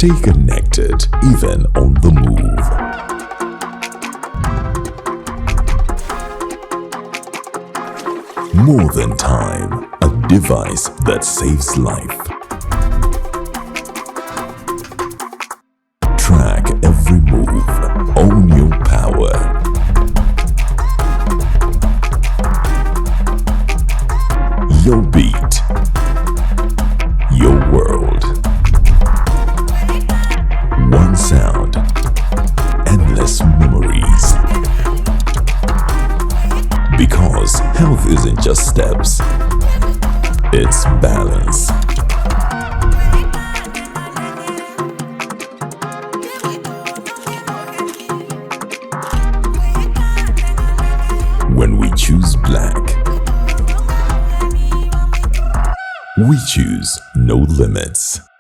Stay connected even on the move. More than time, a device that saves life. Track every move, own your power. Your beat, your world. One sound, endless memories. Because health isn't just steps, it's balance. When we choose black, we choose no limits.